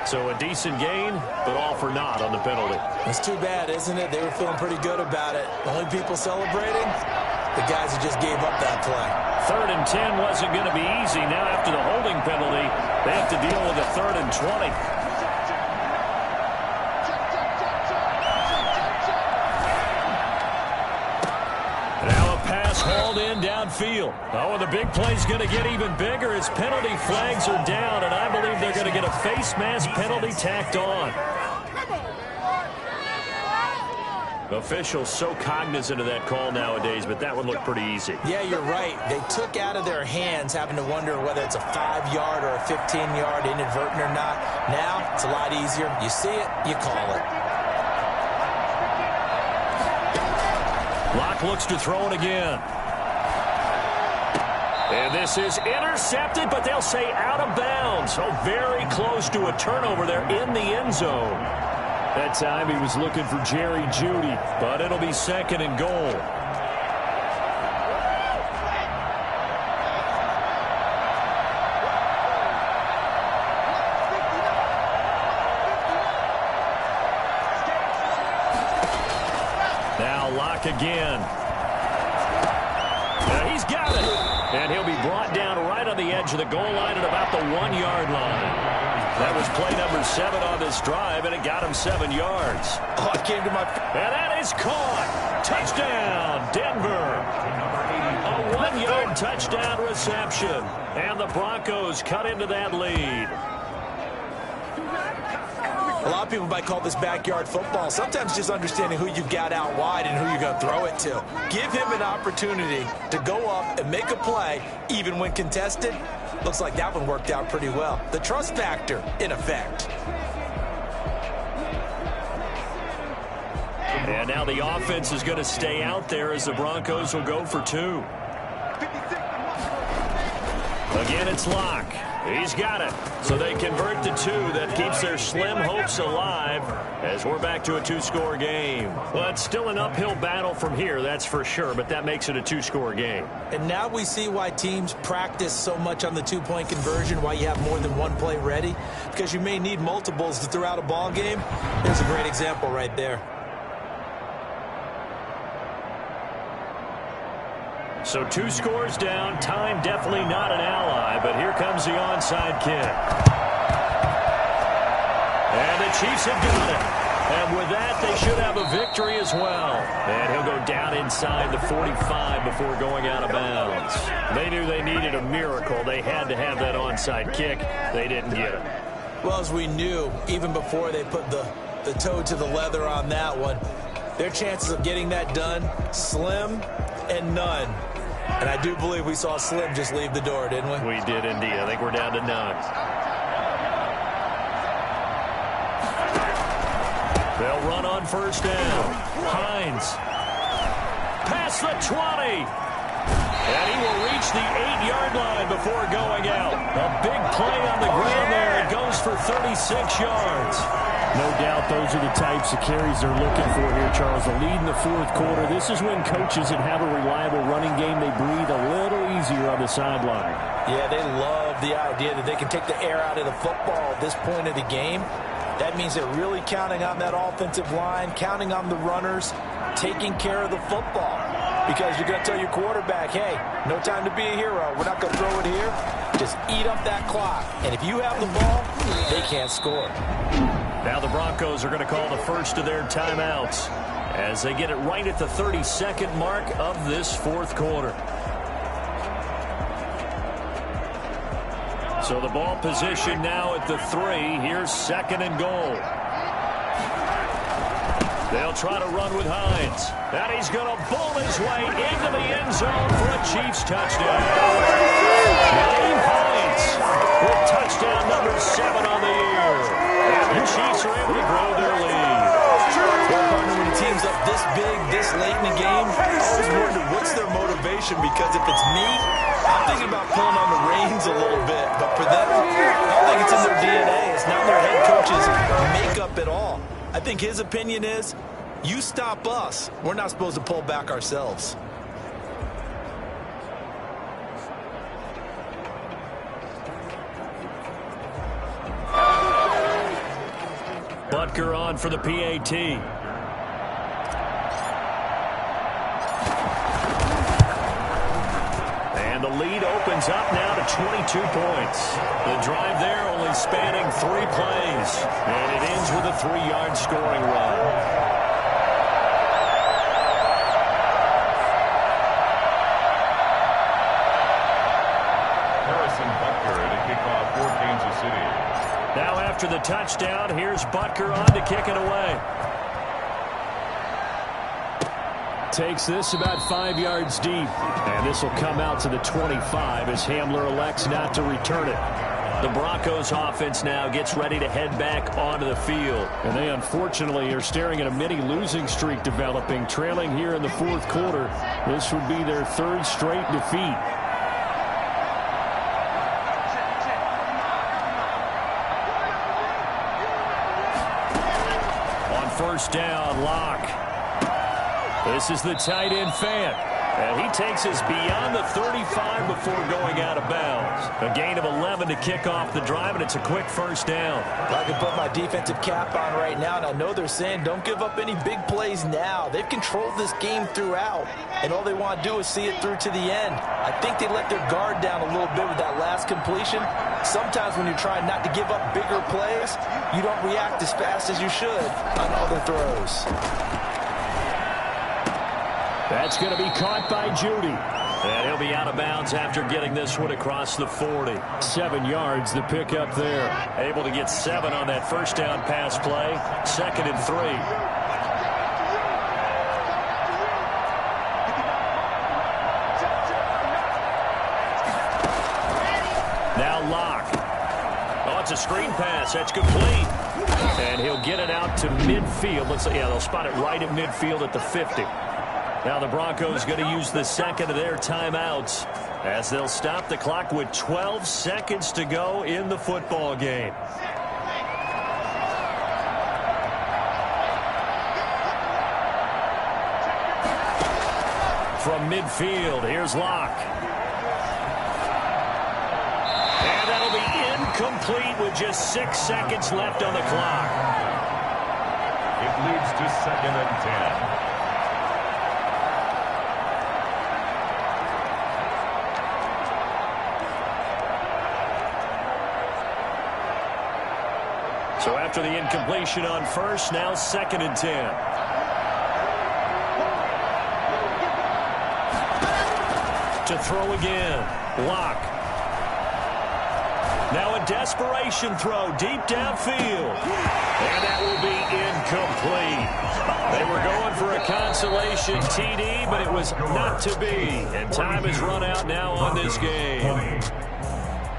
So a decent gain, but all for naught on the penalty. It's too bad, isn't it? They were feeling pretty good about it. The only people celebrating, the guys who just gave up that play. 3rd and 10 wasn't going to be easy. Now after the holding penalty, they have to deal with a 3rd and 20. Now a pass hauled in downfield. Oh, and the big play's going to get even bigger as penalty flags are down, and I believe they're going to get a face mask penalty tacked on. Officials so cognizant of that call nowadays, but that one looked pretty easy. Yeah, you're right. They took out of their hands having to wonder whether it's a 5-yard or a 15-yard, inadvertent or not. Now, it's a lot easier. You see it, you call it. Locke looks to throw it again. And this is intercepted, but they'll say out of bounds. So very close to a turnover there in the end zone. That time he was looking for Jerry Jeudy, but it'll be 2nd and goal. Now Locke again. Now he's got it. And he'll be brought down right on the edge of the goal line at about the 1-yard line. That was play number 7 on this drive, and it got him 7 yards. Oh, it came to my... And that is caught. Touchdown, Denver. A 1-yard touchdown reception. And the Broncos cut into that lead. A lot of people might call this backyard football. Sometimes just understanding who you've got out wide and who you're going to throw it to. Give him an opportunity to go up and make a play, even when contested. Looks like that one worked out pretty well. The trust factor, in effect. And now the offense is going to stay out there as the Broncos will go for 2. Again, it's Locke. He's got it. So they convert to 2. That keeps their slim hopes alive as we're back to a 2-score game. Well, it's still an uphill battle from here, that's for sure, but that makes it a 2-score game. And now we see why teams practice so much on the 2-point conversion, why you have more than one play ready, because you may need multiples to throw out a ball game. There's a great example right there. So 2 scores down, time definitely not an ally, but here comes the onside kick. And the Chiefs have got it. And with that, they should have a victory as well. And he'll go down inside the 45 before going out of bounds. They knew they needed a miracle. They had to have that onside kick. They didn't get it. Well, as we knew, even before they put the toe to the leather on that one, their chances of getting that done, slim and none. And I do believe we saw Slim just leave the door, didn't we? We did indeed. I think we're down to none. They'll run on first down. Hines. Past the 20. And he will reach the 8-yard line before going out. A big play on the ground there. It goes for 36 yards. No doubt those are the types of carries they're looking for here, Charles. The lead in the 4th quarter. This is when coaches that have a reliable running game, they breathe a little easier on the sideline. Yeah, they love the idea that they can take the air out of the football at this point of the game. That means they're really counting on that offensive line, counting on the runners, taking care of the football. Because you're going to tell your quarterback, hey, no time to be a hero. We're not going to throw it here. Just eat up that clock. And if you have the ball, they can't score. Now the Broncos are going to call the first of their timeouts as they get it right at the 32nd mark of this 4th quarter. So the ball position now at the 3. Here's 2nd and goal. They'll try to run with Hines. And he's going to bull his way into the end zone for a Chiefs touchdown. Dave Hines with touchdown number 7 on the year. And the Chiefs are able to grow their lead. Well, partner, when a team's up this big, this late in the game, I always wonder what's their motivation, because if it's me, I'm thinking about pulling on the reins a little bit. But for them, I don't think it's in their DNA. It's not their head coach's makeup at all. I think his opinion is, you stop us, we're not supposed to pull back ourselves. Butker on for the PAT. And the lead opens up now to 22 points. The drive there only spanning 3 plays. And it ends with a 3-yard scoring run. Now after the touchdown, here's Butker on to kick it away. Takes this about 5 yards deep. And this will come out to the 25 as Hamler elects not to return it. The Broncos offense now gets ready to head back onto the field. And they unfortunately are staring at a mini losing streak developing, trailing here in the 4th quarter. This would be their 3rd straight defeat. First down, Locke. This is the tight end Fant. And he takes us beyond the 35 before going out of bounds. A gain of 11 to kick off the drive, and it's a quick first down. I can put my defensive cap on right now, and I know they're saying don't give up any big plays now. They've controlled this game throughout, and all they want to do is see it through to the end. I think they let their guard down a little bit with that last completion. Sometimes when you're trying not to give up bigger plays, you don't react as fast as you should on other throws. That's going to be caught by Judy. And he'll be out of bounds after getting this one across the 40. 7 yards, the pickup there. Able to get 7 on that first down pass play. 2nd and 3. Now Locke. Oh, it's a screen pass. That's complete. And he'll get it out to midfield. They'll spot it right at midfield at the 50. Now the Broncos going to use the second of their timeouts as they'll stop the clock with 12 seconds to go in the football game. From midfield, here's Locke. And that'll be incomplete with just 6 seconds left on the clock. It leads to 2nd and 10. So after the incompletion on first, now 2nd and 10. To throw again, Locke. Now a desperation throw deep downfield. And that will be incomplete. They were going for a consolation TD, but it was not to be. And time has run out now on this game.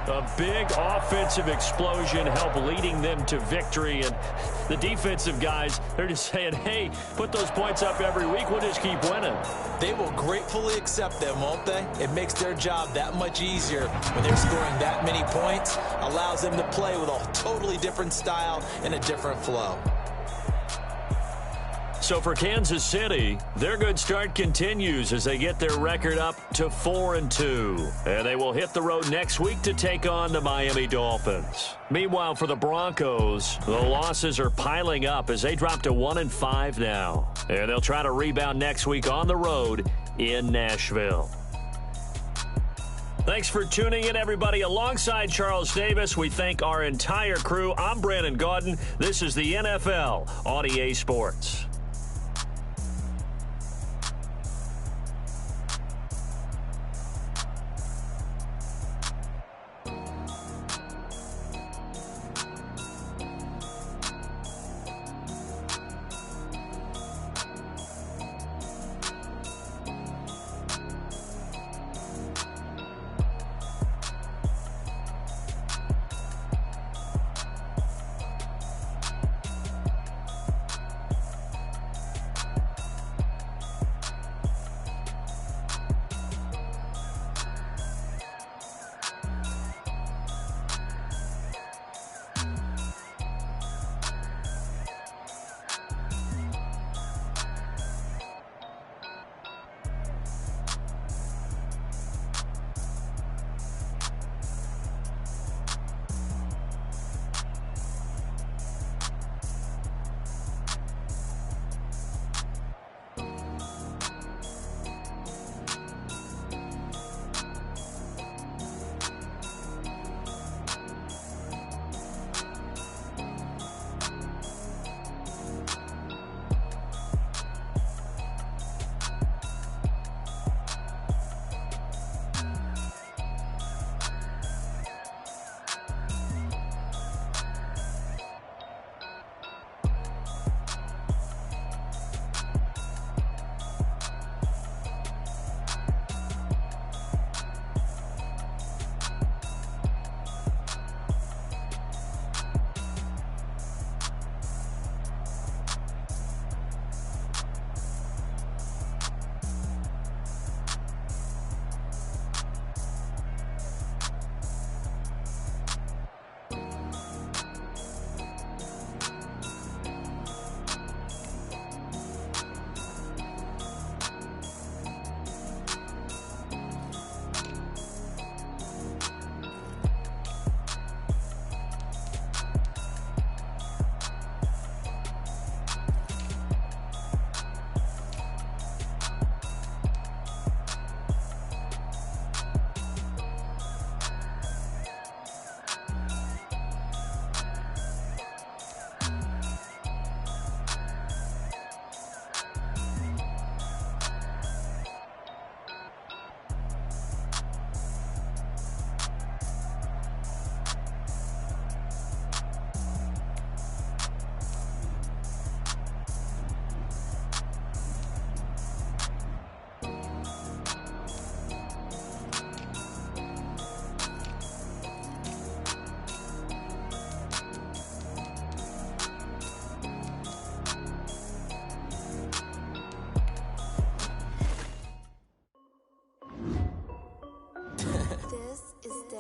A big offensive explosion helped leading them to victory. And the defensive guys, they're just saying, hey, put those points up every week. We'll just keep winning. They will gratefully accept them, won't they? It makes their job that much easier when they're scoring that many points. Allows them to play with a totally different style and a different flow. So for Kansas City, their good start continues as they get their record up to 4-2. And they will hit the road next week to take on the Miami Dolphins. Meanwhile, for the Broncos, the losses are piling up as they drop to 1-5 now. And they'll try to rebound next week on the road in Nashville. Thanks for tuning in, everybody. Alongside Charles Davis, we thank our entire crew. I'm Brandon Gaudin. This is the NFL on EA Sports.